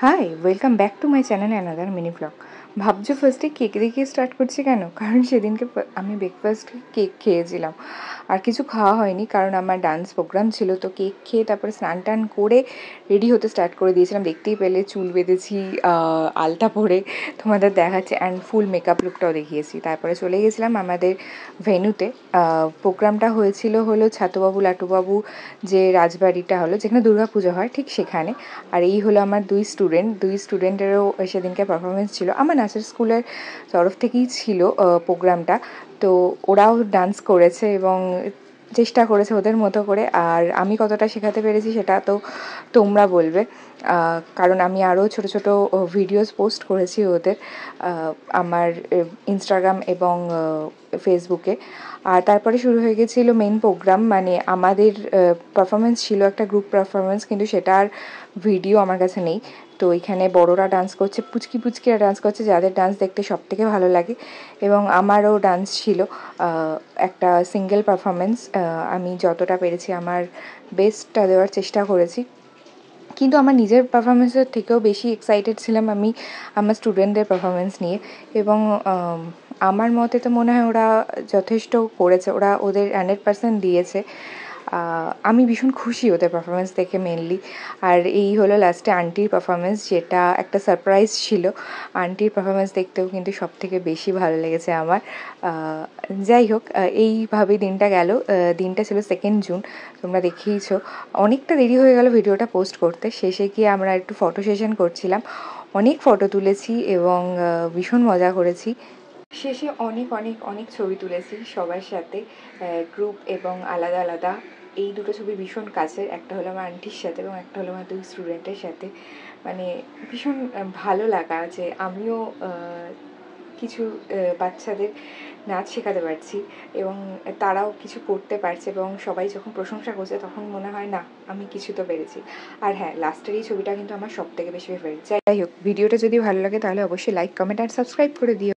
High, welcome back to my channel another mini vlog. ভাবছো ফার্স্টে cake দিয়ে start করছি কেন? কারণ সেদিনকে আমি ব্রেকফাস্ট কেক খেয়েছিলাম, আর কিছু খাওয়া হয়নি কারণ আমার ডান্স প্রোগ্রাম ছিল। তো কেক খেয়ে তারপরে স্নান টান করে রেডি হতে স্টার্ট করে দিয়েছিলাম। দেখতেই পেলে চুল বেঁধেছি, আলতা পরে তোমাদের দেখাচ্ছে, অ্যান্ড ফুল মেকআপ লুকটাও দেখিয়েছি। তারপরে চলে গেছিলাম আমাদের ভেন্যুতে। প্রোগ্রামটা হলো ছাতুবাবু লাটুবাবু যে রাজবাড়িটা হলো, যেখানে দুর্গাপুজো হয়, ঠিক সেখানে। আর এই হলো আমার দুই স্টুডেন্টেরও সেদিনকে পারফরমেন্স ছিল। আমার নাচের স্কুলের তরফ থেকেই ছিল প্রোগ্রামটা। তো ওরাও ডান্স করেছে এবং চেষ্টা করেছে ওদের মতো করে। আর আমি কতটা শেখাতে পেরেছি সেটা তো তোমরা বলবে, কারণ আমি আরও ছোট ছোট ভিডিওস পোস্ট করেছি ওদের আমার ইনস্টাগ্রাম এবং ফেসবুকে। আর তারপরে শুরু হয়ে গেছিলো মেন প্রোগ্রাম, মানে আমাদের পারফরমেন্স ছিল একটা গ্রুপ পারফরমেন্স, কিন্তু সেটার ভিডিও আমার কাছে নেই। তো এখানে বড়রা ডান্স করছে, পুচকিরা ডান্স করছে, যাদের ডান্স দেখতে সব থেকে ভালো লাগে। এবং আমারও ডান্স ছিল, একটা সিঙ্গেল পারফরমেন্স। আমি যতটা পেরেছি আমার বেস্টটা দেওয়ার চেষ্টা করেছি, কিন্তু আমার নিজের পারফরমেন্সের থেকেও বেশি এক্সাইটেড ছিলাম আমি আমার স্টুডেন্টদের পারফরমেন্স নিয়ে। এবং আমার মতে তো মনে হয় ওরা যথেষ্ট করেছে, ওরা ওদের 100% দিয়েছে। আমি ভীষণ খুশি ওদের পারফরমেন্স দেখে মেনলি। আর এই হলো লাস্টে আন্টির পারফরমেন্স, যেটা একটা সারপ্রাইজ ছিল। আন্টির পারফরমেন্স দেখতেও কিন্তু সব থেকে বেশি ভালো লেগেছে আমার। যাই হোক, এইভাবেই দিনটা গেল। দিনটা ছিল 2 জুন, তোমরা দেখেইছো। অনেকটা দেরি হয়ে গেল ভিডিওটা পোস্ট করতে। শেষে গিয়ে আমরা একটু ফটো সেশন করছিলাম, অনেক ফটো তুলেছি এবং ভীষণ মজা করেছি। শেষে অনেক অনেক অনেক ছবি তুলেছি সবার সাথে, গ্রুপ এবং আলাদা আলাদা। এই দুটো ছবি ভীষণ কাছের, একটা হলো আমার আন্টির সাথে এবং একটা হলো আমার দুই স্টুডেন্টের সাথে। মানে ভীষণ ভালো লাগা যে আমিও কিছু বাচ্চাদের নাচ শেখাতে পারছি এবং তারাও কিছু করতে পারছে, এবং সবাই যখন প্রশংসা করছে তখন মনে হয় না আমি কিছু তো পেরেছি। আর হ্যাঁ, লাস্টের এই ছবিটা কিন্তু আমার সব থেকে বেশি ফেভারিট। যাই হোক, ভিডিওটা যদি ভালো লাগে তাহলে অবশ্যই লাইক, কমেন্ট আর সাবস্ক্রাইব করে দিও।